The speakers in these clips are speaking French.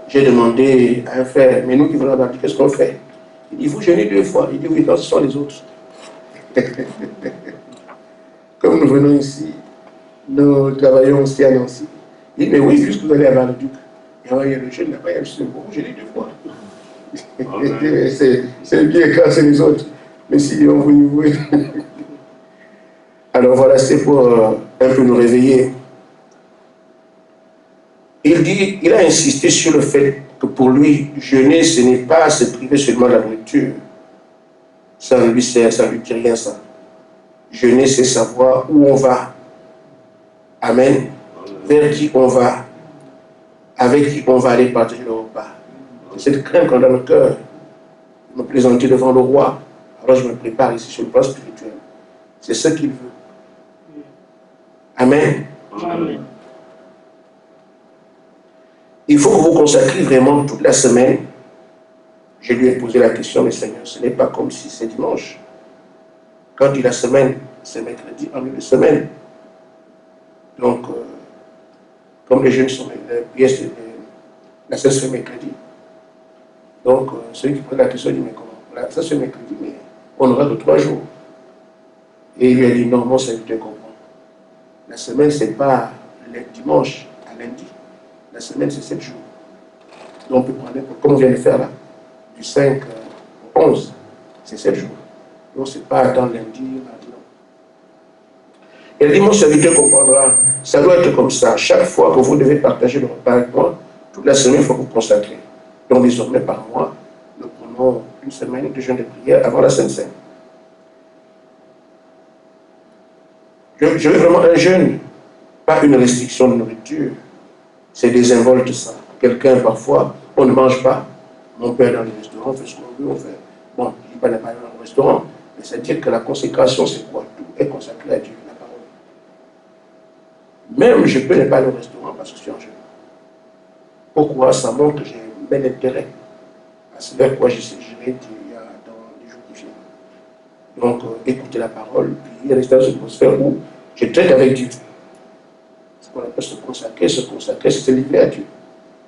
j'ai demandé à un frère, mais nous qui voulons baptiser, qu'est-ce qu'on fait? Il dit, vous jeûnez 2 fois. Il dit, oui, non, ce sont les autres. Comme nous venons ici, nous travaillons aussi à Nancy. Il dit, mais oui, puisque vous allez à Val-le-Duc. Et alors, il y a le jeûne là-bas, il y a le second, vous jeûnez 2 fois. C'est bien quand c'est les autres. Mais si on vous... Alors voilà, c'est pour un peu nous réveiller. Il a insisté sur le fait que pour lui, jeûner, ce n'est pas se priver seulement de la nourriture. Ça ne lui sert, ça ne lui dit rien, ça. Jeûner, c'est savoir où on va. Amen. Vers qui on va. Avec qui on va aller partager le repas. C'est cette crainte qu'on a dans le cœur. Me présenter devant le roi. Alors je me prépare ici sur le plan spirituel. C'est ce qu'il veut. Amen. Amen. Il faut que vous consacriez vraiment toute la semaine. Je lui ai posé la question, mais Seigneur, ce n'est pas comme si c'est dimanche. Quand dit la semaine, c'est mercredi en milieu de semaine. Donc, comme les jeunes sont les pièces, la cesse fait mercredi. Donc, celui qui pose la question dit, mais comment? Ça se fait mercredi, mais on aura que 3 jours. Et il lui a dit, non, mon serviteur comprend. La semaine, ce n'est pas le dimanche à lundi. La semaine, c'est 7 jours. Donc, on peut prendre, comme on vient de faire là, du 5 au 11, c'est 7 jours. Donc, ce n'est pas attendre lundi, mardi, non. Il dit, mon serviteur comprendra, ça doit être comme ça. Chaque fois que vous devez partager le repas avec moi, toute la semaine, il faut vous consacrer. Donc, désormais, par mois, nous prenons une semaine de jeûne de prière avant la Sainte Seine. Je veux vraiment un jeûne, pas une restriction de nourriture. C'est désinvolte ça. Quelqu'un, parfois, on ne mange pas. Mon père dans les restaurants, on fait ce qu'on veut, on fait. Bon, je ne dis pas ne pas aller dans le restaurant, mais c'est-à-dire que la consécration, c'est quoi? Tout est consacré à Dieu, la parole. Même je peux ne pas aller au restaurant parce que je suis en jeûne. Pourquoi? Ça montre que j'ai un bel intérêt. C'est vers quoi je vais dire dans les jours qui viennent. Donc, écouter la parole, puis rester dans une atmosphère où je traite avec Dieu. Ce qu'on appelle se consacrer, c'est se livrer à Dieu.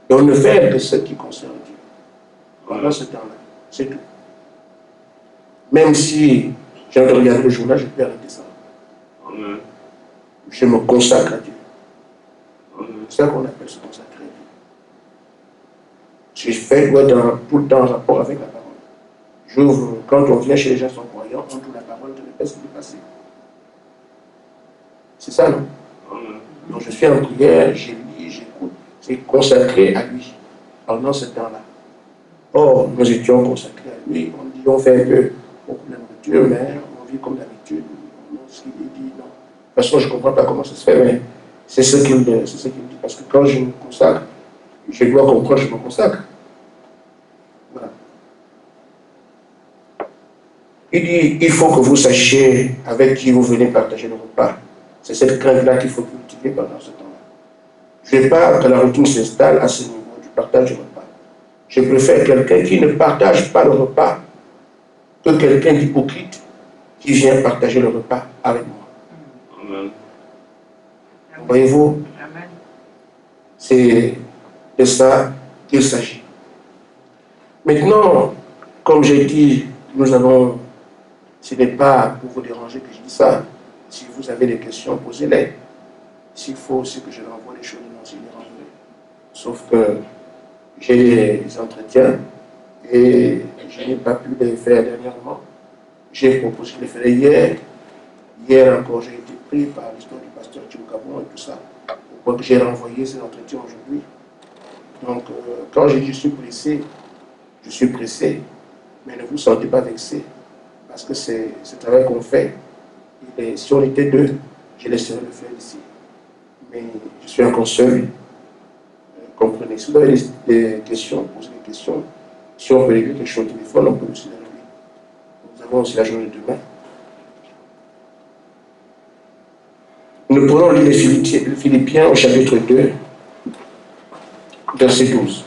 Et on ne fait que ce qui concerne Dieu. Pendant ce temps-là, c'est tout. Même si j'ai envie de regarder le journal, je peux arrêter ça. Je me consacre à Dieu. C'est ça qu'on appelle se consacrer à Dieu. Ce que je fais doit être tout le temps en rapport avec la parole. J'ouvre, quand on vient chez les gens qui sont croyants, on ouvre la parole, je ne laisse plus passer. C'est ça, non? Donc je suis en prière, je lis, j'écoute. C'est consacré à lui pendant ce temps-là. Or, nous étions consacrés à lui. On dit, on fait un peu beaucoup de nourriture, mais on vit comme d'habitude. Ce qu'il dit, non. De toute façon, je ne comprends pas comment ça se fait, mais c'est ce qu'il dit. Parce que quand je me consacre, je dois comprendre, je me consacre. Voilà. Il dit, il faut que vous sachiez avec qui vous venez partager le repas. C'est cette crainte-là qu'il faut cultiver pendant ce temps-là. Je n'ai pas que la routine s'installe à ce niveau du partage du repas. Je préfère quelqu'un qui ne partage pas le repas que quelqu'un d'hypocrite qui vient partager le repas avec moi. Amen. Voyez-vous, c'est de ça qu'il s'agit. Maintenant, comme j'ai dit, nous avons, ce n'est pas pour vous déranger que je dis ça. Si vous avez des questions, posez-les. S'il faut aussi que je renvoie les choses, non, je les renvoie. Sauf que j'ai des entretiens et je n'ai pas pu les faire dernièrement. J'ai proposé de les faire hier. Hier encore, j'ai été pris par l'histoire du pasteur Tchoukabon et tout ça. Donc j'ai renvoyé ces entretiens aujourd'hui. Donc quand j'ai dit je suis pressé, mais ne vous sentez pas vexé. Parce que c'est ce travail qu'on fait. Et si on était 2, je laisserais le faire ici. Mais je suis encore seul. Comprenez. Si vous avez des questions, posez des questions. Si on peut régler quelque chose au téléphone, on peut aussi les régler. Nous avons aussi la journée de demain. Nous prenons les Philippiens au chapitre 2, verset 12.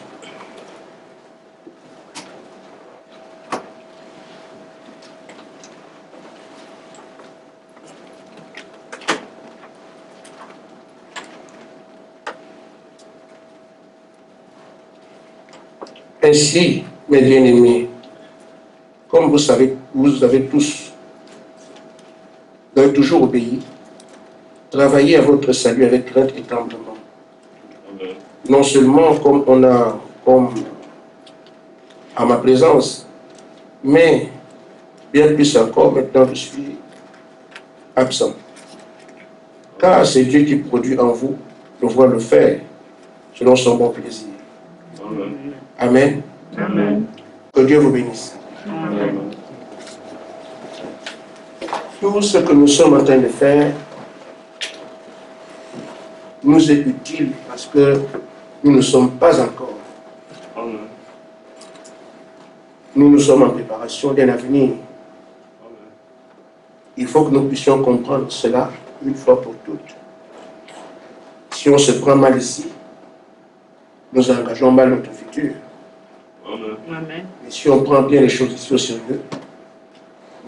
Ainsi, mes bien-aimés, comme vous savez, vous avez toujours obéi, travaillez à votre salut avec crainte et tremblement. Non seulement comme à ma présence, mais bien plus encore, maintenant je suis absent. Car c'est Dieu qui produit en vous de voir le faire selon son bon plaisir. Amen. Amen. Que Dieu vous bénisse. Amen. Tout ce que nous sommes en train de faire nous est utile parce que nous ne sommes pas encore. Nous sommes en préparation d'un avenir. Il faut que nous puissions comprendre cela une fois pour toutes. Si on se prend mal ici, nous engageons mal notre futur. Amen. Mais si on prend bien les choses ici au sérieux,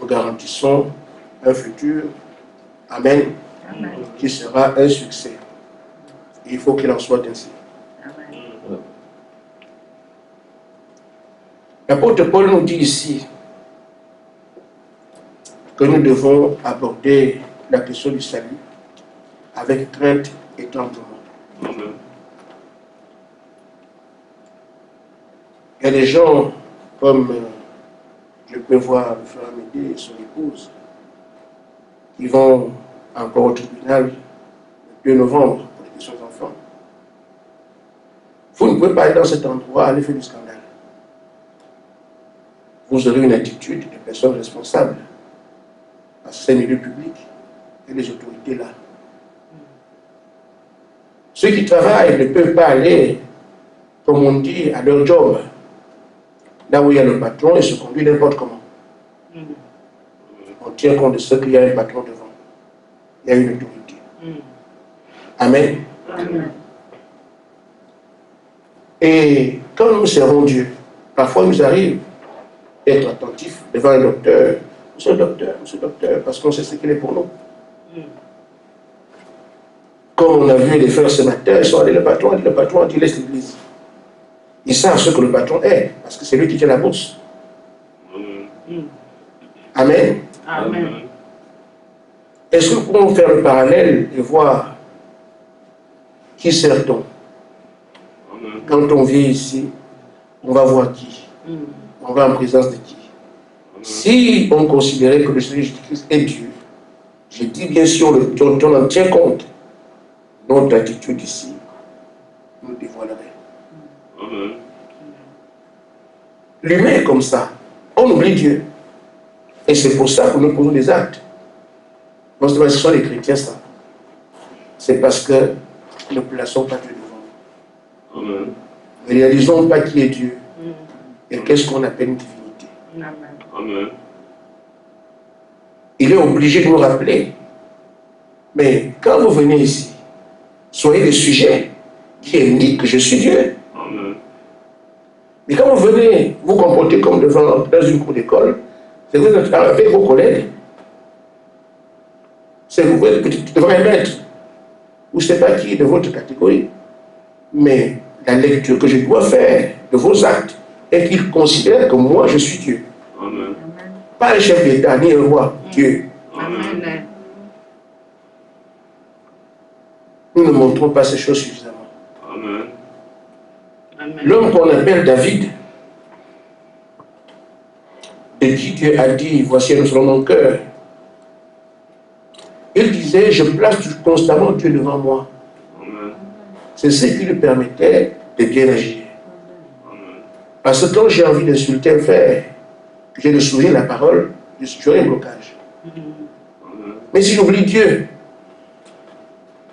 nous garantissons un futur, amen, Amen. qui sera un succès. Et il faut qu'il en soit ainsi. Amen. L'apôtre Paul nous dit ici que nous devons aborder la question du salut avec crainte et tremblement. Il y a des gens, comme je peux voir le frère Amédée et son épouse, qui vont encore au tribunal le 2 novembre pour les questions d'enfants. Vous ne pouvez pas aller dans cet endroit aller faire du scandale. Vous aurez une attitude de personne responsable. Parce que c'est un milieu public et les autorités là. Ceux qui travaillent ne peuvent pas aller, comme on dit, à leur job. Là où il y a le patron, il se conduit n'importe comment. On tient compte de ce qu'il y a un patron devant. Il y a une autorité. Amen. Amen. Et quand nous servons Dieu, parfois il nous arrive d'être attentifs devant un docteur. Monsieur le docteur, parce qu'on sait ce qu'il est pour nous. Comme on a vu les frères ce matin, ils sont allés, le patron a dit laisse l'église. Ils savent ce que le patron est, parce que c'est lui qui tient la bourse. Amen. Amen. Est-ce que nous pouvons faire le parallèle et voir qui sert-on? Quand on vient ici, on va voir qui? On va en présence de qui? Si on considérait que le Seigneur Jésus-Christ est Dieu, je dis bien sûr, on en tient compte, notre attitude ici nous dévoilerait. L'humain est comme ça. On oublie Dieu. Et c'est pour ça que nous posons des actes. Non seulement ce sont les chrétiens, ça. C'est parce que nous ne plaçons pas Dieu devant nous. Nous ne réalisons pas qui est Dieu. Et qu'est-ce qu'on appelle une divinité. Amen. Il est obligé de nous rappeler. Mais quand vous venez ici, soyez des sujets qui indiquent que je suis Dieu. Mais quand vous venez vous comporter comme dans une cour d'école, c'est que vous êtes avec vos collègues. C'est que vous êtes devant un maître, ou je ne sais pas qui de votre catégorie. Mais la lecture que je dois faire de vos actes est qu'il considère que moi je suis Dieu. Amen. Pas un chef d'État, ni un roi, Dieu. Amen. Nous ne montrons pas ces choses suffisamment. Amen. L'homme qu'on appelle David, de qui Dieu a dit, voici un selon mon cœur, il disait, je place constamment Dieu devant moi. C'est ce qui lui permettait de bien agir. Parce que quand j'ai envie d'insulter un frère, que j'ai de souvenir la parole, j'aurai un blocage. Mais si j'oublie Dieu,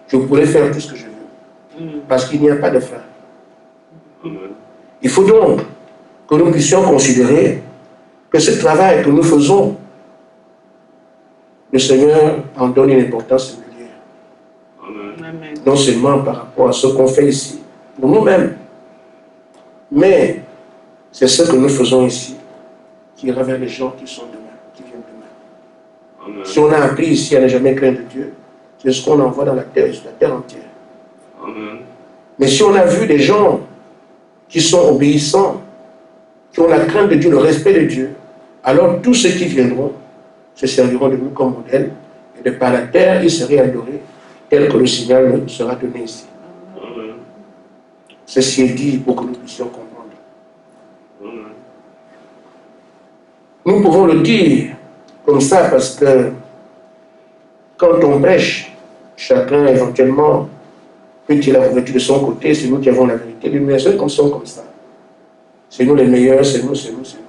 je pourrais faire tout ce que je veux. Parce qu'il n'y a pas de fin. Il faut donc que nous puissions considérer que ce travail que nous faisons, le Seigneur en donne une importance singulière. Amen. Non seulement par rapport à ce qu'on fait ici, pour nous-mêmes, mais c'est ce que nous faisons ici qui ira vers les gens qui sont demain, qui viennent demain. Si on a appris ici à ne jamais craindre Dieu, c'est ce qu'on envoie dans la terre entière. Mais si on a vu des gens qui sont obéissants, qui ont la crainte de Dieu, le respect de Dieu, alors tous ceux qui viendront se serviront de nous comme modèle, et de par la terre, ils seraient adorés, tel que le signal nous sera donné ici. Amen. Ceci est dit pour que nous puissions comprendre. Amen. Nous pouvons le dire comme ça parce que quand on prêche, chacun éventuellement peut tirer la vérité de son côté, c'est nous qui avons la vérité. Les meilleurs comme sont comme ça. C'est nous les meilleurs, c'est nous, c'est nous, c'est nous.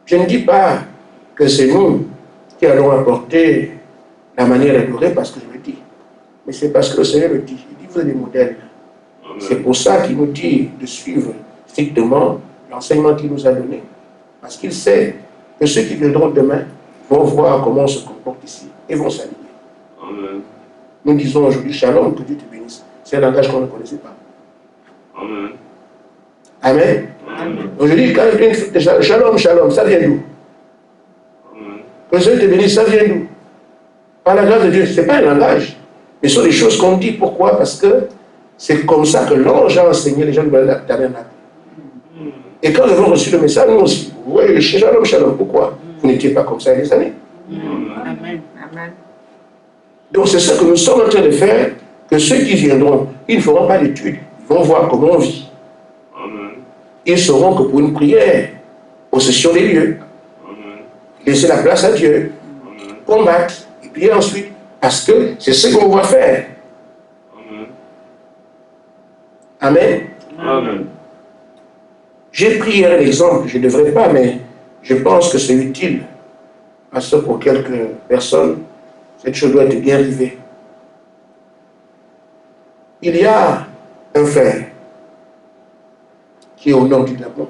Je ne dis pas que c'est nous qui allons apporter la manière d'adorer parce que je le dis. Mais c'est parce que le Seigneur le dit. Il dit, vous êtes des modèles. C'est pour ça qu'il nous dit de suivre strictement l'enseignement qu'il nous a donné. Parce qu'il sait que ceux qui viendront demain vont voir comment on se comporte ici et vont s'aligner. Amen. Nous disons aujourd'hui shalom, que Dieu te bénisse. C'est un langage qu'on ne connaissait pas. Amen. Amen. Amen. Aujourd'hui, quand quelqu'un dit shalom, shalom, ça vient d'où? Amen. Que Dieu te bénisse, ça vient d'où? Par la grâce de Dieu, ce n'est pas un langage. Mais ce sont des choses qu'on dit. Pourquoi? Parce que c'est comme ça que l'ange a enseigné les gens du tabernacle. Et quand nous avons reçu le message, nous aussi, vous voyez, shalom, shalom, pourquoi? Vous n'étiez pas comme ça il y a des années. Amen. Amen. Donc c'est ce que nous sommes en train de faire, que ceux qui viendront, ils ne feront pas d'études, ils vont voir comment on vit. Amen. Ils sauront que pour une prière, possession des lieux, Amen. laisser la place à Dieu, Amen. combattre, et puis ensuite, parce que c'est ce qu'on va faire. Amen. Amen. Amen. J'ai pris un exemple, je ne devrais pas, mais je pense que c'est utile, parce que pour quelques personnes, cette chose doit être bien rivée. Il y a un frère qui est au nord du Gabon.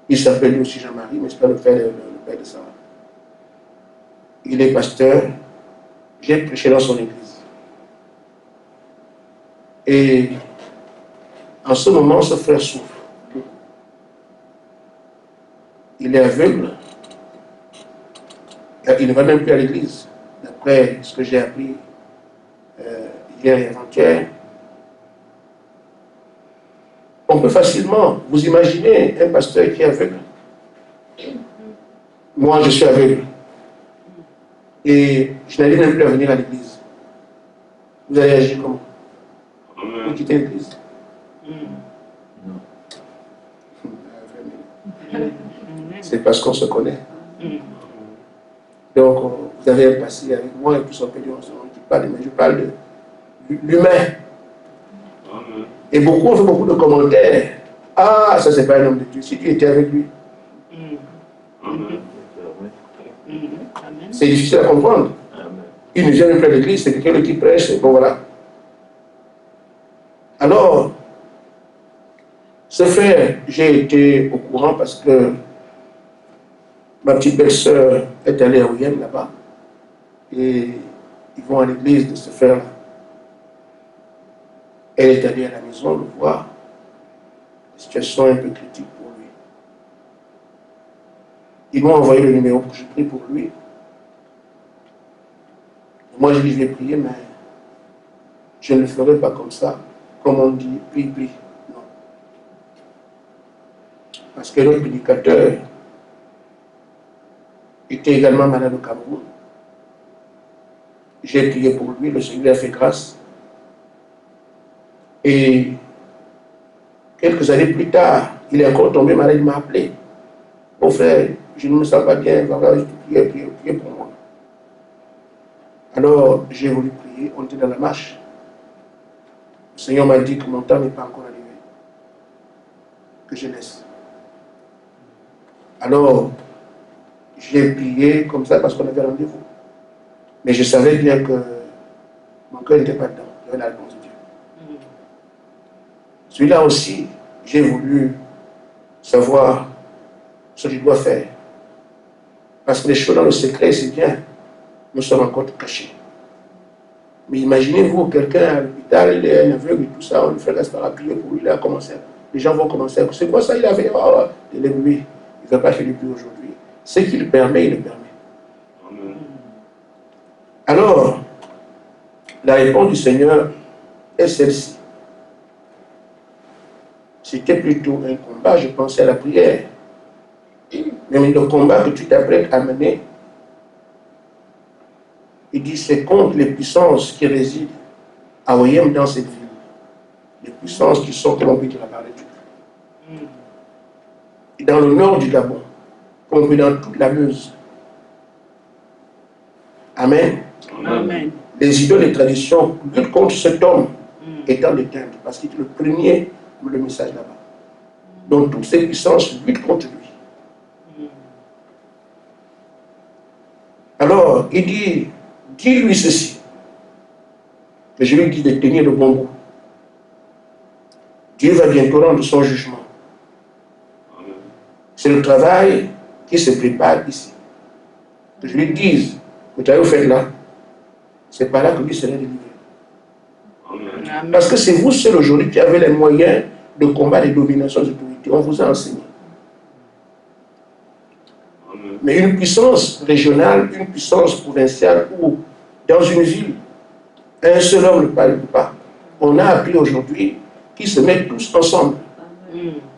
Il s'appelle lui aussi Jean-Marie, mais ce n'est pas le père de Sarah. Il est pasteur. J'ai prêché dans son église. Et en ce moment, ce frère souffre. Il est aveugle. Il ne va même plus à l'église. D'après ce que j'ai appris hier et avant-hier, on peut facilement vous imaginer un pasteur qui est aveugle. Moi, je suis aveugle. Et je n'arrive même plus à venir à l'église. Vous allez agir comment? Vous Amen. quittez l'église? C'est parce qu'on se connaît. Donc, vous avez un passé avec moi et puis on peut dire, on ne dit pas de mais je parle de l'humain. Amen. Et beaucoup ont fait beaucoup de commentaires. Ah, ça c'est pas un homme de Dieu. Si tu étais avec lui, Amen. Amen. c'est difficile à comprendre. Il ne vient même plus à l'église, c'est quelqu'un qui prêche, et bon voilà. Alors, ce frère, j'ai été au courant parce que ma petite belle-sœur est allée à Ouyen là-bas. Et ils vont à l'église de ce frère-là. Elle est allée à la maison le voir. La situation est un peu critique pour lui. Ils m'ont envoyé le numéro pour que je prie pour lui. Moi, je lui ai prié, mais je ne le ferai pas comme ça, comme on dit, prie. Non. Parce que notre prédicateur était également malade au Cameroun. J'ai prié pour lui, le Seigneur a fait grâce. Et quelques années plus tard, il est encore tombé malade, il m'a appelé. Mon frère, je ne me sens pas bien, voilà, je prier pour moi. Alors, j'ai voulu prier, on était dans la marche. Le Seigneur m'a dit que mon temps n'est pas encore arrivé. Que je laisse. Alors, j'ai prié comme ça parce qu'on avait rendez-vous. Mais je savais bien que mon cœur n'était pas dedans. Il y avait la réponse de Dieu. Celui-là aussi, j'ai voulu savoir ce que je dois faire. Parce que les choses dans le secret, c'est bien. Nous sommes encore tout cachés. Mais imaginez-vous, quelqu'un à l'hôpital, il est un aveugle et tout ça, on lui fait rester à prier pour lui, il a commencé. Les gens vont commencer à dire, c'est quoi ça, il avait, oh, il est lui. Il ne va pas chez lui plus aujourd'hui. Ce qu'il permet, il le permet. Amen. Alors, la réponse du Seigneur est celle-ci. c'était plutôt un combat, je pensais à la prière. Mais le combat que tu t'apprêtes à mener, il dit c'est contre les puissances qui résident à Oyem dans cette ville. Les puissances qui sont, comme on peut dire, à part de Dieu. Et dans le nord du Gabon, comme on peut dans toute la Meuse. Amen. Amen. Les idoles et traditions luttent contre cet homme étant l'éteindre, parce qu'il est le premier, le message là-bas. Donc toutes ces puissances luttent contre lui. Alors, il dit, dis-lui ceci, que je lui dis de tenir le bon bout. Dieu va bientôt rendre son jugement. C'est le travail qui se prépare ici. Que je lui dise, que tu as fait là, c'est pas là que lui serait délivré. Amen. Parce que c'est vous seul aujourd'hui qui avez les moyens de combattre les dominations et autorités. On vous a enseigné. Mais une puissance régionale, une puissance provinciale ou dans une ville, un seul homme ne parle pas. On a appris aujourd'hui qu'ils se mettent tous ensemble.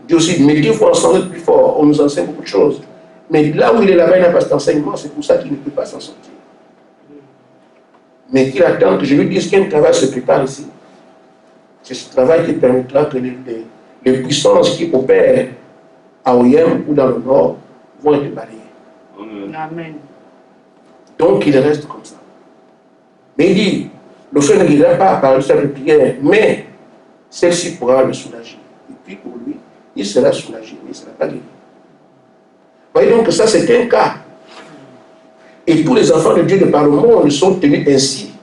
Dieu aussi, mettez-vous ensemble plus fort. On nous enseigne beaucoup de choses. Mais là où il est là-bas, il n'a pas cet enseignement, c'est pour ça qu'il ne peut pas s'en sortir. Mais qu'il attend que je lui dise qu'un travail se prépare ici. C'est ce travail qui permettra que les puissances qui opèrent à Oyem ou dans le nord vont être balayées. Amen. Donc il reste comme ça. Mais il dit, le frère ne guérira pas par une simple prière, mais celle-ci pourra le soulager. Et puis pour lui, il sera soulagé, mais il ne sera pas guéri. Voyez donc que ça c'est un cas. Et tous les enfants de Dieu de par le monde sont tenus ainsi.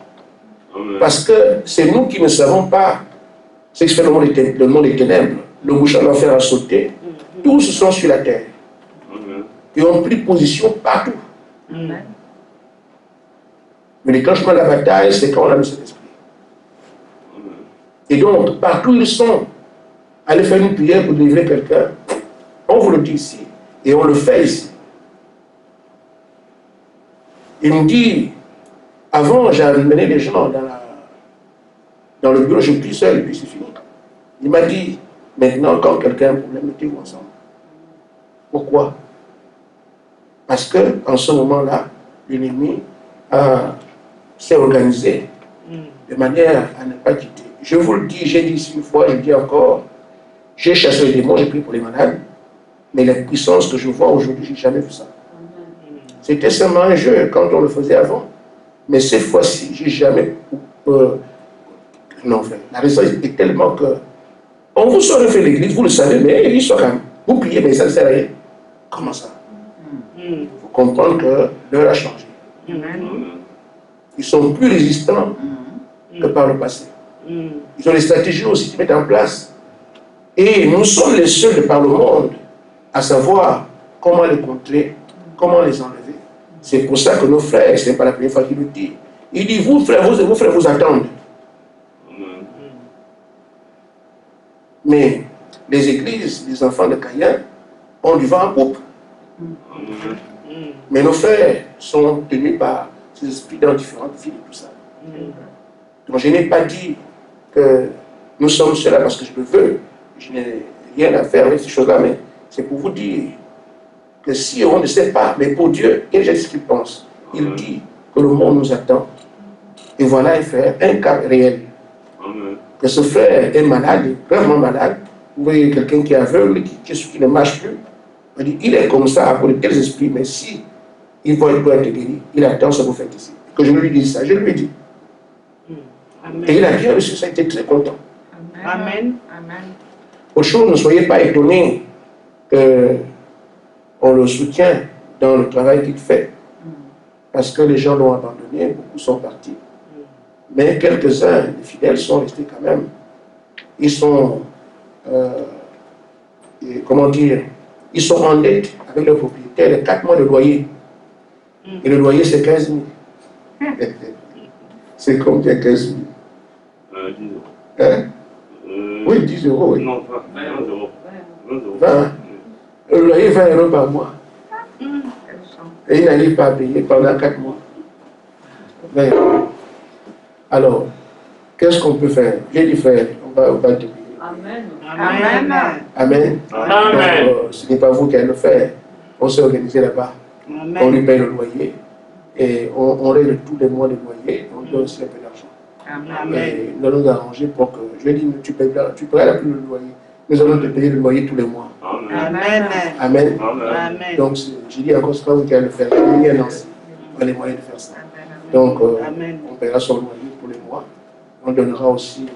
Parce que c'est nous qui ne savons pas ce que fait le monde des ténèbres. Le bouchon d'enfer a sauté. Tous sont sur la terre. Et ont pris position partout. Amen. Le déclenchement de la bataille, c'est quand on a le Saint-Esprit. Et donc, partout ils sont, allez faire une prière pour délivrer quelqu'un. On vous le dit ici. Et on le fait ici. Il me dit, avant, j'avais mené les gens dans le bureau, je prie seul, et puis c'est fini. Il m'a dit, maintenant, quand quelqu'un a un problème, mettez-vous ensemble. Pourquoi? Parce qu'en ce moment-là, l'ennemi s'est organisé de manière à ne pas quitter. Je vous le dis, j'ai dit ici une fois, je le dis encore, j'ai chassé les démons, j'ai pris pour les malades, mais la puissance que je vois aujourd'hui, je n'ai jamais vu ça. C'était seulement un jeu quand on le faisait avant. Mais cette fois-ci, j'ai jamais... non, frère. La raison est tellement que... On vous saurait fait l'église, vous le savez, mais ils sont quand même... Vous priez, mais ça ne sert à rien. Comment ça? Il faut comprendre que l'heure a changé. Ils sont plus résistants que par le passé. Ils ont des stratégies aussi qui mettent en place. Et nous sommes les seuls de par le monde à savoir comment les contrer, comment les enlever. C'est pour ça que nos frères, ce n'est pas la première fois qu'il le dit. Il dit, vous frères, vos frères vous attendent. Mais les églises, les enfants de Caïn, ont du vent en poupe. Mais nos frères sont tenus par ces esprits dans différentes villes et tout ça. Donc je n'ai pas dit que nous sommes cela parce que je le veux. Je n'ai rien à faire avec ces choses-là, mais c'est pour vous dire que si on ne sait pas, mais pour Dieu, quel est ce qu'il pense? Il dit que le monde nous attend. Et voilà un frère, un cas réel. Que ce frère est malade, vraiment malade. Vous voyez quelqu'un qui est aveugle, qui ne marche plus. Il est comme ça à cause de tels esprits, mais si il va être guéri, il attend ce que vous faites ici. Que je lui dise ça, je lui ai dit. Et il a bien reçu ça, il était très content. Amen. Autre chose, ne soyez pas étonnés qu'on le soutient dans le travail qu'il fait. Parce que les gens l'ont abandonné, beaucoup sont partis. Mais quelques-uns, les fidèles, sont restés quand même. Ils sont, comment dire, ils sont en dette avec leurs propriétaires, les 4 mois de loyer. Et le loyer, c'est 15 000. C'est combien 15 000 10 euros. Hein? Oui, 10 euros, oui. Non, pas 20 euros. 20 euros. 20. Le loyer, 20 euros par mois. Et il n'arrive pas à payer pendant 4 mois. 20 euros. Alors, qu'est-ce qu'on peut faire? J'ai dit, frère, on va te payer. Amen. Amen. Amen. Donc, ce n'est pas vous qui allez le faire. On s'est organisé là-bas. On lui paye le loyer. Et on règle tous les mois le loyer. On donne aussi un peu d'argent. Et nous allons nous arranger pour que. Je lui ai dit, tu paieras plus le loyer. Nous allons te payer le loyer tous les mois. Amen. Amen. Amen. Donc, j'ai dit encore, ce n'est pas vous qui allez le faire. Il y a Nancy. On a les moyens de faire ça. Donc, on paiera son loyer tous les mois. On donnera aussi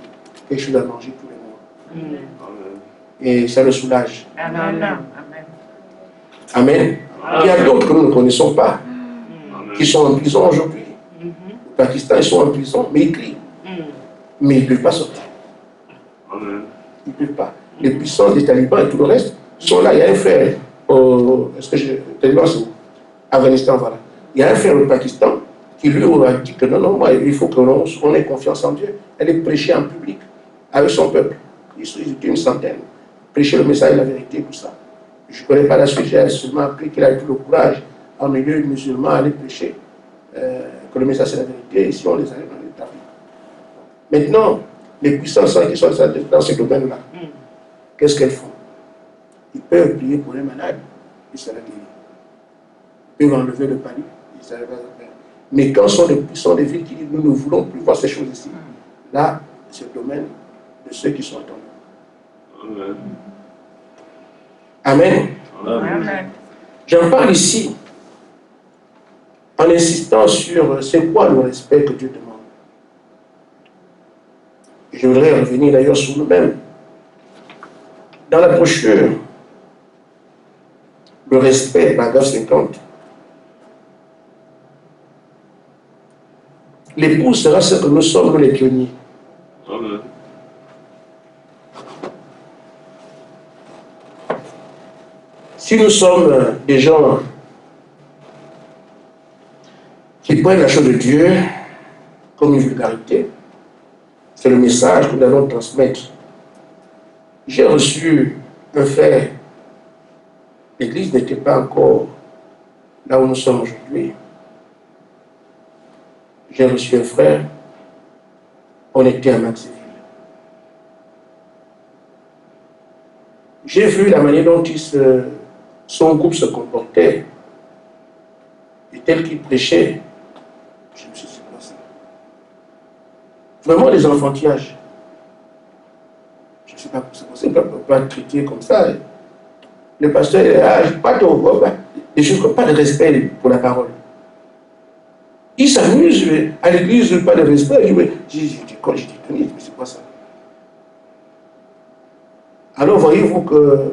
quelque chose à manger tous les mois. Et ça le soulage. Amen. Amen. Il y a d'autres que nous ne connaissons pas, qui sont en prison aujourd'hui. Au Pakistan, ils sont en prison, mais ils crient. Mais ils ne peuvent pas sortir. Amen. Ils ne peuvent pas. Les puissances des talibans et tout le reste sont là. Il y a un frère, est-ce que taliban c'est où? Afghanistan, voilà. Il y a un frère au Pakistan qui lui aura dit que non, moi, il faut qu'on ait confiance en Dieu. Elle est prêchée en public avec son peuple. Ils étaient une centaine. Prêcher le message de la vérité, tout ça. Je ne connais pas la suite, j'ai seulement appris qu'il a eu le courage en milieu musulman à aller prêcher que le message c'est la vérité. Ici, on les arrive dans les trafics. Maintenant, les puissances qui sont dans ce domaine-là, qu'est-ce qu'elles font? Ils peuvent prier pour les malades, ils seront guéris. Ils peuvent enlever le panier, ils seront guéris. Mais quand sont les puissants des villes qui disent nous ne voulons plus voir ces choses ici, là, c'est le domaine de ceux qui sont attendus. Amen. Amen. J'en parle ici en insistant sur c'est quoi le respect que Dieu demande. Et je voudrais revenir d'ailleurs sur nous-mêmes. Dans la brochure, le respect, paragraphe 50, l'épouse sera ce que nous sommes, nous les pionniers. Amen. Si nous sommes des gens qui prennent la chose de Dieu comme une vulgarité, c'est le message que nous allons transmettre. J'ai reçu un frère. L'église n'était pas encore là où nous sommes aujourd'hui. J'ai reçu un frère. On était à Maxville. J'ai vu la manière dont son groupe se comportait et tel qu'il prêchait. Je me suis dit, c'est quoi ça? Vraiment des enfantillages. Je ne sais pas, c'est possible, on ne peut pas traiter comme ça. Le pasteur, pas des choses comme pas de respect pour la parole. Il s'amuse à l'église, pas de respect. J'ai dit, mais c'est quoi ça? Alors voyez-vous que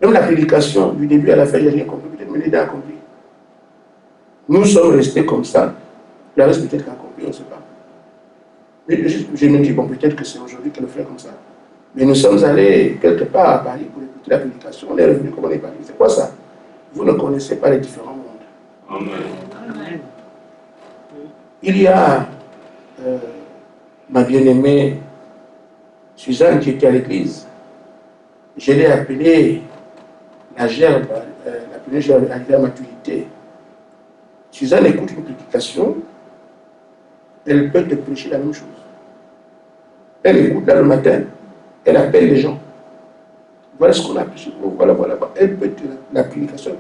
même la prédication, du début à la fin, j'ai rien compris, peut-être me a compris. Nous sommes restés comme ça, le reste peut-être qu'a compris, on ne sait pas. Mais je me dis, bon, peut-être que c'est aujourd'hui qu'elle le fait comme ça. Mais nous sommes allés quelque part à Paris pour écouter la prédication, on est revenu comme on est parti. C'est quoi ça? Vous ne connaissez pas les différents mondes. Amen. Il y a ma bien-aimée Suzanne qui était à l'église. Je l'ai appelée la gerbe, arrivée à maturité. Suzanne écoute une prédication, elle peut te prêcher la même chose. Elle écoute là le matin, elle appelle les gens. Voilà ce qu'on a prêché, voilà. Elle peut te la prédication.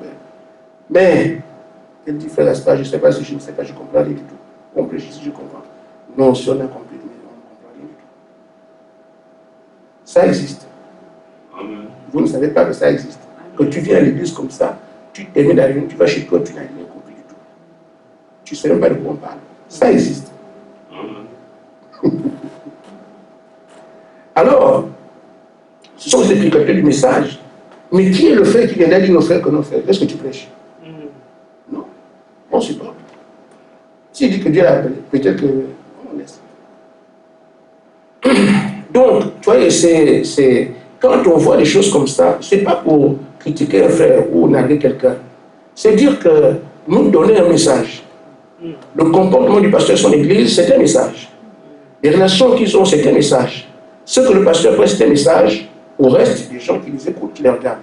Mais elle dit, frère Gaspard, je ne sais pas si je ne sais pas, je comprends rien du tout. On prêche ici, je comprends. Non, si on a compris, mais on ne comprend rien du tout. Ça existe. Amen. Vous ne savez pas que ça existe. Quand tu viens à l'église comme ça, tu termines la réunion, tu vas chez toi, tu n'as rien compris du tout. Tu ne sais même pas de quoi on parle. Ça existe. Amen. Alors, ce sont les prédicateurs du message. Mais qui est le frère qui vient dire nos frères que nos frères? Qu'est-ce que tu prêches? Non, on ne supporte. S'il dit que Dieu l'a appelé, peut-être qu'on laisse. Donc, tu vois, quand on voit des choses comme ça, ce n'est pas pour critiquer un frère ou narguer quelqu'un. C'est dire que nous donner un message. Le comportement du pasteur sur l'église, c'est un message. Les relations qu'ils ont, c'est un message. Ce que le pasteur prête, c'est un message au reste des gens qui les écoutent, qui les regardent.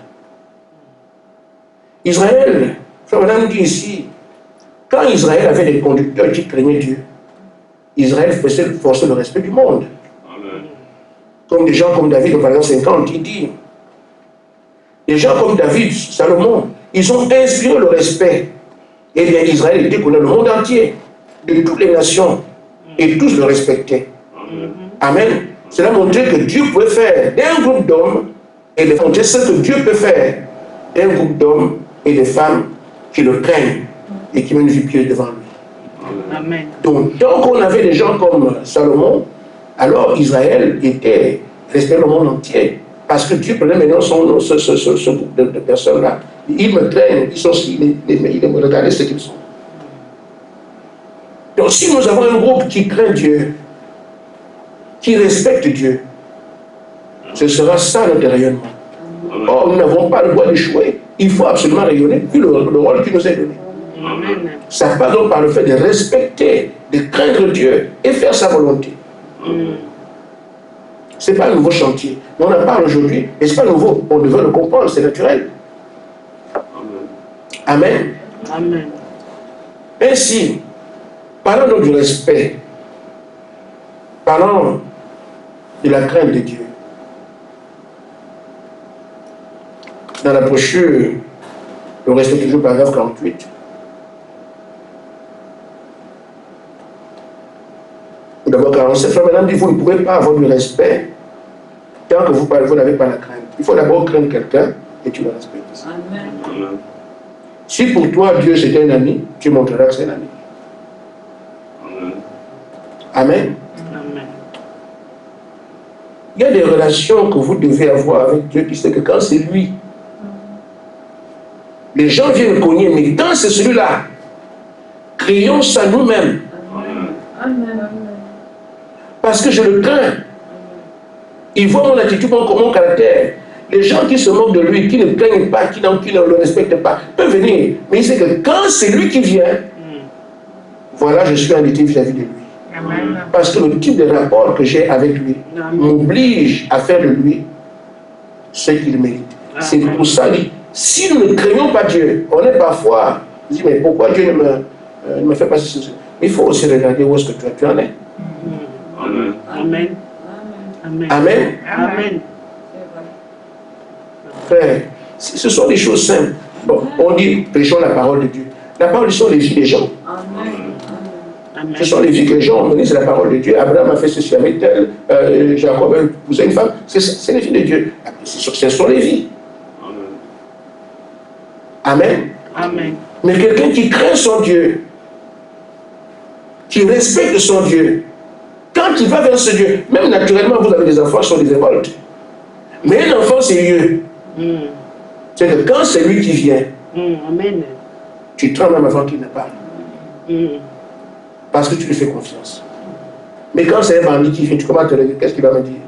Israël, frère Madame dit ici, quand Israël avait des conducteurs qui craignaient Dieu, Israël faisait forcer le respect du monde. Amen. Comme des gens comme David, par exemple 50, il dit, des gens comme David, Salomon, ils ont inspiré le respect. Eh bien, Israël était connu dans le monde entier, de toutes les nations, et tous le respectaient. Amen. Cela montrait que Dieu pouvait faire d'un groupe d'hommes et de femmes. C'est ce que Dieu peut faire d'un groupe d'hommes et de femmes qui le craignent et qui mènent une vie pieuse devant lui. Amen. Donc, tant qu'on avait des gens comme Salomon, alors Israël était respecté le monde entier. Parce que Dieu prenait maintenant ce groupe de personnes-là. Ils me craignent, ils sont ils me regardent ce qu'ils sont. Donc, si nous avons un groupe qui craint Dieu, qui respecte Dieu, ce sera ça notre rayonnement. Or, nous n'avons pas le droit d'échouer. Il faut absolument rayonner, vu le rôle qui nous est donné. Amen. Ça passe donc par le fait de respecter, de craindre Dieu et faire sa volonté. Ce n'est pas un nouveau chantier. On en parle aujourd'hui, et ce n'est pas nouveau. On devrait le comprendre, c'est naturel. Amen. Amen. Ainsi, parlons donc du respect. Parlons de la crainte de Dieu. Dans la brochure, le respect toujours, paragraphe 48. D'abord 47, maintenant dit, vous ne pouvez pas avoir du respect tant que vous n'avez pas la crainte. Il faut d'abord craindre quelqu'un et tu le respectes. Amen. Si pour toi Dieu c'est un ami, tu montreras que c'est un ami. Amen. Amen. Il y a des relations que vous devez avoir avec Dieu qui sait que quand c'est lui, les gens viennent cogner, mais quand c'est celui-là, créons ça nous-mêmes. Amen. Parce que je le crains. Il voit mon attitude, mon caractère. Les gens qui se moquent de lui, qui ne craignent pas, qui ne le respectent pas, peuvent venir. Mais il sait que quand c'est lui qui vient, voilà, je suis endetté vis-à-vis de lui. Amen. Parce que le type de rapport que j'ai avec lui m'oblige à faire de lui ce qu'il mérite. C'est pour ça, si nous ne craignons pas Dieu, on est parfois, on dit, mais pourquoi Dieu ne me fait pas ceci? Il faut aussi regarder où est-ce que tu en es. Amen. Amen. Amen. Amen. Frère, ce sont des choses simples. Bon, on dit, prêchons la parole de Dieu. La parole, ce sont les vies des gens. Amen. Ce sont les vies que les gens ont menées, c'est la parole de Dieu. Abraham a fait ceci avec elle, Jacob a épousé une femme. C'est les vies de Dieu. Ce sont les vies. Amen. Amen. Mais quelqu'un qui craint son Dieu, qui respecte son Dieu, quand il va vers ce Dieu, même naturellement, vous avez des enfants qui sont des révoltes. Mais un enfant sérieux, c'est que quand c'est lui qui vient, Amen. tu trembles même avant qu'il ne parle. Parce que tu lui fais confiance. Mais quand c'est un bandit qui vient, tu commences à te regarder, qu'est-ce qu'il va me dire?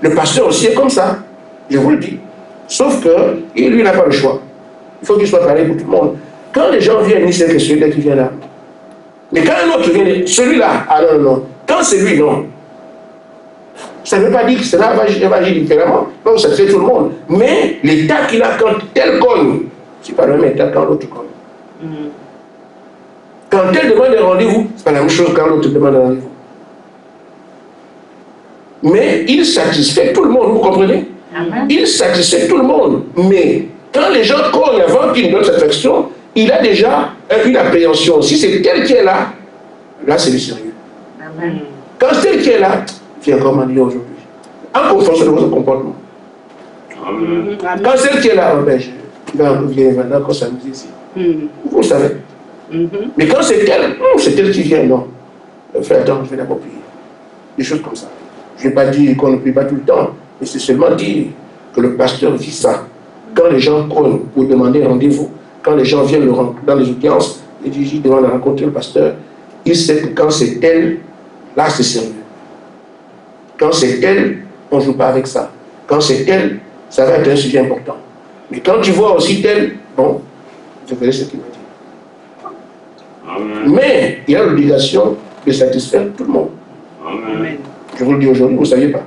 Le pasteur aussi est comme ça, je vous le dis. Sauf que lui n'a pas le choix. Il faut qu'il soit pareil pour tout le monde. Quand les gens viennent, il sait que celui-là qui vient là. Mais quand un autre vient, celui-là, ah non. Quand c'est lui, non. Ça ne veut pas dire que cela va agir différemment. Donc ça fait tout le monde. Mais l'état qu'il a quand tel cogne, c'est pas le même état quand l'autre cogne. Quand tel demande un rendez-vous, c'est pas la même chose quand l'autre demande un rendez-vous. Mais il satisfait tout le monde, vous comprenez? Il satisfait tout le monde. Mais quand les gens cognent avant qu'il donne satisfaction, il a déjà une appréhension. Si c'est tel qui est là, là c'est du sérieux. Amen. Quand c'est tel qui est là, viens comment dire aujourd'hui. En confiance de votre comportement. Amen. Quand c'est tel qui est là, ben, viens maintenant qu'on s'amuse ici. Vous le savez. Mais quand c'est tel qui vient, non. Frère, attends, je vais d'abord prier. Des choses comme ça. Je ne vais pas dire qu'on ne prie pas tout le temps, mais c'est seulement dire que le pasteur vit ça. Quand les gens cognent pour demander rendez-vous, quand les gens viennent le rencontrer dans les audiences, et disent demandent à rencontrer le pasteur, il sait que quand c'est elle, là c'est sérieux. Quand c'est elle, on ne joue pas avec ça. Quand c'est elle, ça va être un sujet important. Mais quand tu vois aussi tel, bon, je verrai ce qu'il va dire. Amen. Mais il y a l'obligation de satisfaire tout le monde. Amen. Je vous le dis aujourd'hui, vous ne saviez pas.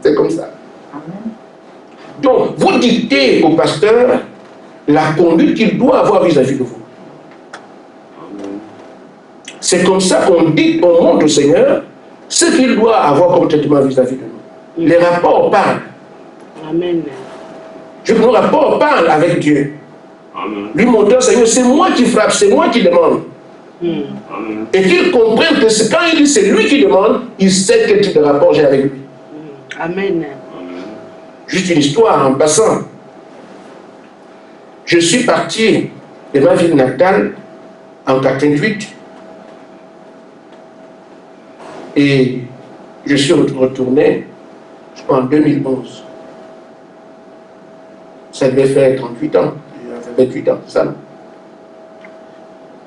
C'est comme ça. Donc, vous dictez au pasteur la conduite qu'il doit avoir vis-à-vis de vous. C'est comme ça qu'on dit, on montre au Seigneur ce qu'il doit avoir comme traitement vis-à-vis de nous. Les rapports parlent. Amen. Nos rapports parlent avec Dieu. Amen. Lui montrant, Seigneur, c'est moi qui frappe, c'est moi qui demande. Amen. Et qu'il comprenne que quand il dit c'est lui qui demande, il sait quel type de rapport j'ai avec lui. Amen. Juste une histoire en passant. Je suis parti de ma ville natale en 88 et je suis retourné, je crois, en 2011. Ça devait faire 38 ans, j'avais 28 ans, c'est ça, non?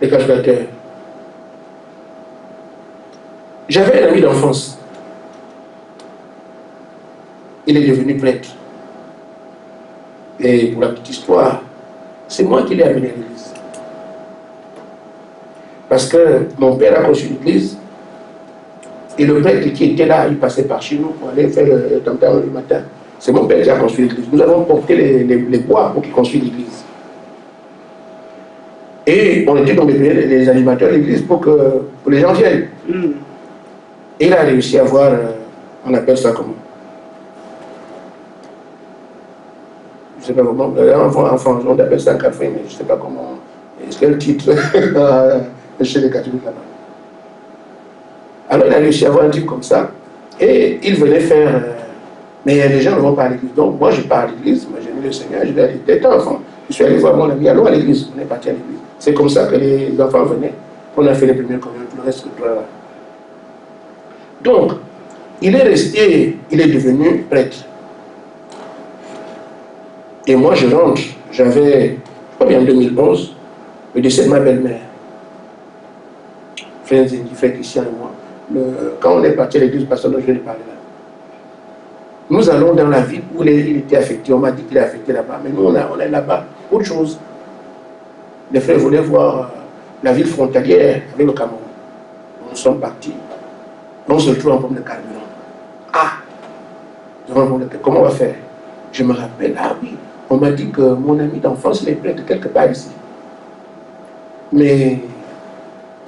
Les calculateurs. J'avais un ami d'enfance. Il est devenu prêtre. Et pour la petite histoire, c'est moi qui l'ai amené à l'église. Parce que mon père a construit l'église et le prêtre qui était là, il passait par chez nous pour aller faire le tam-tam du matin. C'est mon père qui a construit l'église. Nous avons porté les bois pour qu'il construise l'église. Et on était tombés les animateurs de l'église pour que les gens viennent. Et il a réussi à avoir, on appelle ça comment? Je ne sais pas comment, enfant, on appelle ça un café, mais je ne sais pas comment, quel titre chez les catholiques là-bas. Alors il a réussi à avoir un type comme ça, et il venait faire, mais les gens ne vont pas à l'église. Donc moi je pars à l'église, moi j'ai mis le Seigneur, je lui ai dit, t'es enfant, je suis allé voir mon ami, allons à l'église, on est parti à l'église. C'est comme ça que les enfants venaient, on a fait les premières communions, tout le reste que toi là. Donc, il est resté, il est devenu prêtre. Et moi, je rentre, j'avais, je crois bien en 2011, le décès de ma belle-mère. Frère Christian et moi. Quand on est parti à l'église, pasteur, je vais lui parler là. Nous allons dans la ville où il était affecté. On m'a dit qu'il est affecté là-bas, mais nous, on est là-bas. Autre chose. Les frères voulaient voir la ville frontalière avec le Cameroun. Nous sommes partis. On se retrouve en problème de carburant. Ah! Comment on va faire? Je me rappelle, ah oui, on m'a dit que mon ami d'enfance, il est prêtre quelque part ici. Mais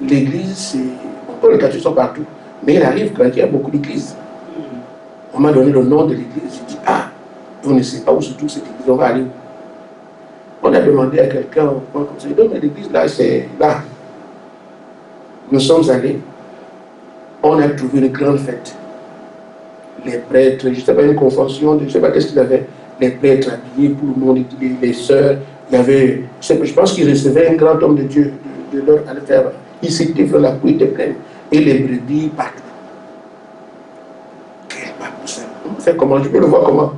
l'église, c'est... Bon, les catholiques sont partout, mais il arrive qu'il y a beaucoup d'églises. On m'a donné le nom de l'église. J'ai dit, ah, on ne sait pas où se trouve cette église, on va aller où? On a demandé à quelqu'un, comme ça, il dit, mais l'église là, c'est là. Nous sommes allés, on a trouvé une grande fête. Les prêtres, je ne sais pas, une convention, je ne sais pas qu'est-ce qu'ils avaient, les prêtres habillés pour le monde, les sœurs, il y avait, je pense qu'ils recevaient un grand homme de Dieu, de leur aller faire, ils s'étaient fait la pluie était pleine, et les brebis partout. Quel pas possible. On fait comment? Je peux le voir comment?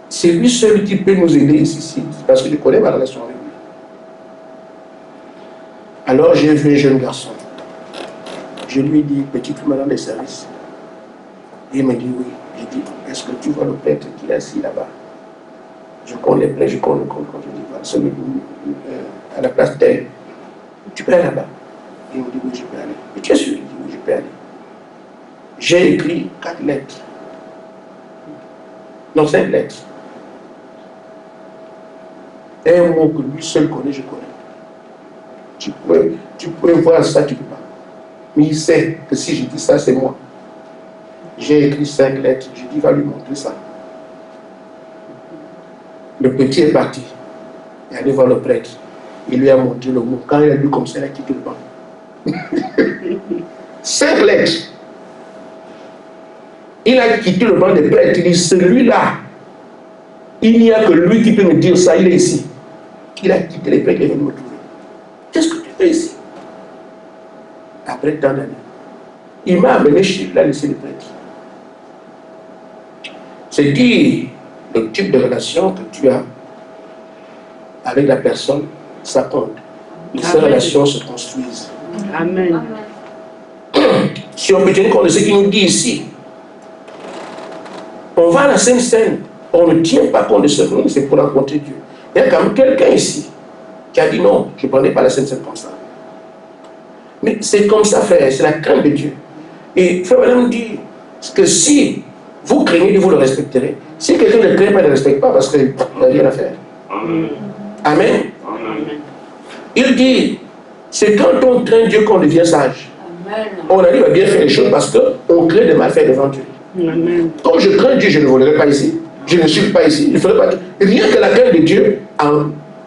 C'est lui seul qui peut nous aider ici, parce que je connais ma relation avec lui. Alors j'ai vu un jeune garçon. Je lui ai dit, petit, tu m'as dans les services. Et il m'a dit oui. J'ai dit, est-ce que tu vois le prêtre qui est assis là-bas? Je connais les prêtres, je connais. Je dis, voilà, celui à la place telle. Tu peux aller là-bas? Il me dit, oui, je peux aller. Et tu es sûr? Il dit, oui, je peux aller. J'ai écrit 4 lettres. Non, 5 lettres. Un mot que lui seul connaît, je connais. Tu peux voir ça, tu ne peux pas. Mais il sait que si je dis ça, c'est moi. J'ai écrit 5 lettres. J'ai dit, va lui montrer ça. Le petit est parti. Il est allé voir le prêtre. Il lui a montré le mot. Quand il a lu comme ça, il a quitté le banc. 5 lettres. Il a quitté le banc des prêtres. Il dit, celui-là, il n'y a que lui qui peut me dire ça. Il est ici. Il a quitté les prêtres et il est venu me trouver. Qu'est-ce que tu fais ici? Après tant d'années. Il m'a amené chez lui, il a laissé le prêtre. C'est dire le type de relation que tu as avec la personne, ça compte. Et ces relations se construisent. Amen. Si on peut tenir compte de ce qu'il nous dit ici, on va à la Sainte Seine, on ne tient pas compte de ce que c'est pour rencontrer Dieu. Il y a quand même quelqu'un ici qui a dit non, je ne prenais pas la Sainte Seine comme ça. Mais c'est comme ça, frère, c'est la crainte de Dieu. Et frère Madame dit que si vous craignez Dieu, vous le respecterez. Si quelqu'un ne craint pas, ne le respecte pas parce qu'il n'y a rien à faire. Amen. Amen. Amen. Il dit, c'est quand on craint Dieu qu'on devient sage. On arrive à bien faire les choses parce qu'on craint de mal faire devant Dieu. Amen. Comme je crains Dieu, je ne volerai pas ici. Je ne suis pas ici. Je ne ferai pas. Rien que la crainte de Dieu,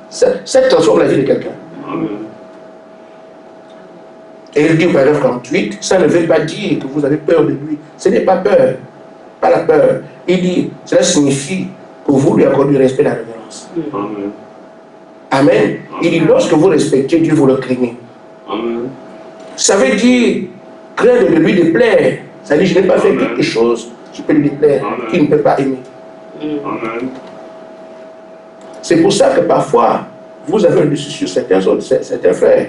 ça transforme la vie de quelqu'un. Amen. Et il dit, paragraphe 48, ça ne veut pas dire que vous avez peur de lui. Ce n'est pas peur, pas la peur. Il dit, cela signifie que vous lui accordez du respect et la révérence. Amen. Amen. Il dit, lorsque vous respectez Dieu, vous le craignez. Amen. Ça veut dire craindre de lui déplaire. Ça veut dire, je n'ai pas fait quelque chose qui peut lui déplaire, qu'il ne peut pas aimer. Amen. C'est pour ça que parfois, vous avez le dessus sur certains autres, certains frères.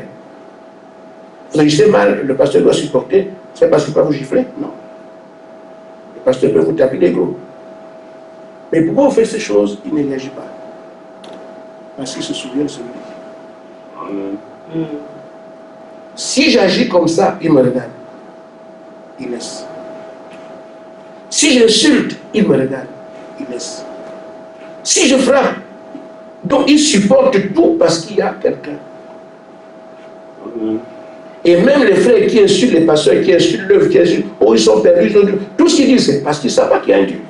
Vous agissez mal, le pasteur doit supporter, c'est parce qu'il ne peut pas vous gifler, non. Le pasteur peut vous taper l'ego. Mais pourquoi vous faites ces choses, il ne réagit pas. Parce qu'il se souvient de celui-là. Amen. Si j'agis comme ça, il me regarde. Il laisse. Si j'insulte, il me regarde. Il laisse. Si je frappe, donc il supporte tout parce qu'il y a quelqu'un. Amen. Et même les frères qui insultent les pasteurs, qui insultent l'œuvre, qui insultent, oh ils sont perdus, tout ce qu'ils disent, c'est parce qu'ils ne savent pas qu'il y a un Dieu.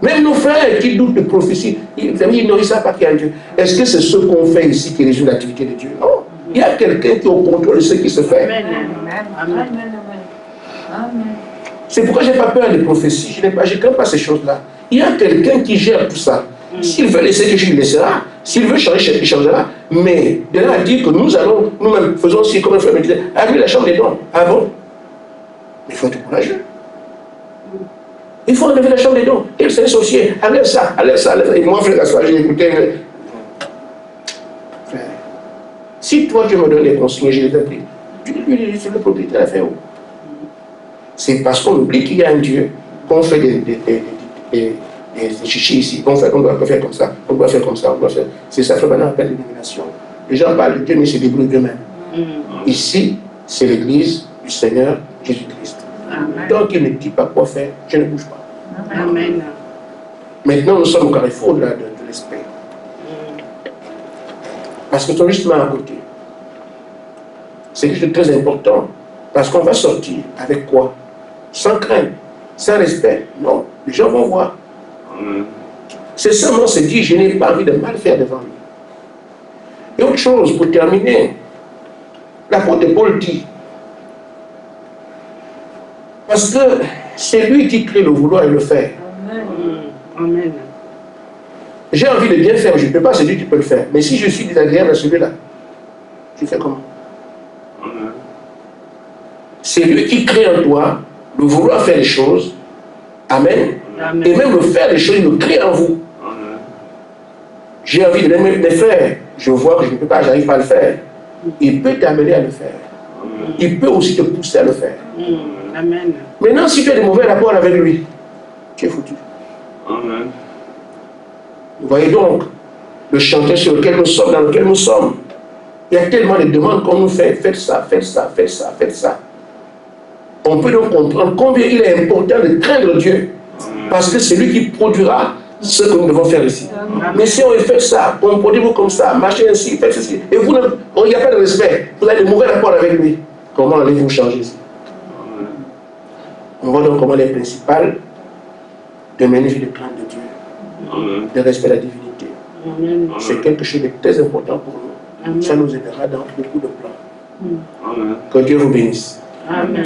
Même nos frères qui doutent de prophétie, ils ne savent pas qu'il y a un Dieu. Est-ce que c'est ce qu'on fait ici qui résume l'activité de Dieu? Non. Il y a quelqu'un qui est au contrôle de ce qui se fait. Amen. Amen. C'est pourquoi je n'ai pas peur des prophéties, je ne crains pas ces choses-là. Il y a quelqu'un qui gère tout ça. S'il veut laisser quelque chose, il laissera. S'il veut changer, il changera. Mais de là à dire que nous allons, nous-mêmes, faisons aussi comme un frère me disait, ah oui, la chambre des dons. Ah bon? Mais il faut être courageux. Il faut enlever la chambre des dons. Et c'est associé. Enlève ça, enlève ça, enlève ça. Et moi, frère Gaspard, j'ai écouté. Frère, si toi tu me donnes des consignes, je les ai pris. Tu lui dis, c'est le propriétaire à faire où? C'est parce qu'on oublie qu'il y a un Dieu, qu'on fait des chichis ici, on doit faire comme ça, on doit faire comme ça, on doit faire. C'est ça que maintenant appelle l'illumination. Les gens parlent de Dieu, mais c'est des bruits d'eux-mêmes. Ici, c'est l'église du Seigneur Jésus-Christ. Donc il ne dit pas quoi faire, je ne bouge pas. Amen. Maintenant, nous sommes au carrefour de l'esprit. Parce que nous sommes justement à côté. C'est quelque chose de très important. Parce qu'on va sortir avec quoi? Sans crainte, sans respect. Non, les gens vont voir. Amen. C'est seulement se dire, je n'ai pas envie de mal faire devant lui. Et autre chose, pour terminer, l'apôtre Paul dit, parce que c'est lui qui crée le vouloir et le faire. Amen. J'ai envie de bien faire, je ne peux pas, c'est lui qui peut le faire. Mais si je suis désagréable à celui-là, je fais comment? Amen. C'est lui qui crée en toi le vouloir faire les choses. Amen. Amen. Et même le faire les choses, il le crée en vous. Amen. J'ai envie de les faire. Je vois que je ne peux pas, j'arrive pas à le faire. Il peut t'amener à le faire. Amen. Il peut aussi te pousser à le faire. Amen. Maintenant, si tu as des mauvais rapports avec lui, tu es foutu. Amen. Vous voyez donc le chantier sur lequel nous sommes, dans lequel nous sommes. Il y a tellement de demandes qu'on nous fait. Faites ça, faites ça, faites ça, faites ça. On peut donc comprendre combien il est important de craindre Dieu. Parce que c'est lui qui produira ce que nous devons faire ici. Mais si on fait ça, comportez-vous comme ça, marchez ainsi, faites ceci, et vous, il n'y a pas de respect, vous avez de mauvais rapports avec lui, comment allez-vous changer ici? On voit donc comment les principales de mener une vie de crainte de Dieu, de respect à la divinité. C'est quelque chose de très important pour nous. Ça nous aidera dans beaucoup de plans. Que Dieu vous bénisse. Amen.